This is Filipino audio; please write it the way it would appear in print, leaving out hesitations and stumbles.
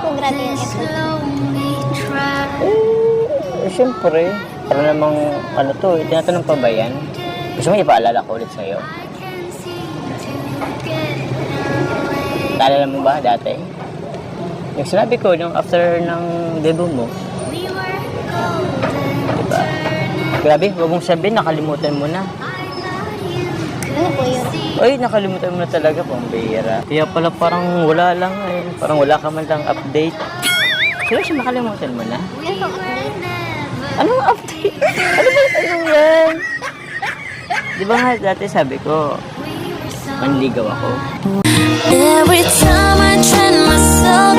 ko grabe yung effort. Siyempre. Para namang, ano to, tinatanong pa ba yan? Gusto mo ipaalala ko ulit sa'yo? Naalala mo ba dati? Yung sinabi ko, nung after ng debut mo, diba? Grabe, huwag mong sabihin, nakalimutan mo na. Ano po yun? Ay, nakalimutan mo na talaga, pambihira. Kaya pala parang wala lang eh. Parang wala ka man lang update. Seryoso, makalimutan mo na? Ano pong update? Anong update? Ano ba yung yan? Di ba nga dati sabi ko, manligaw ako. Every time I train myself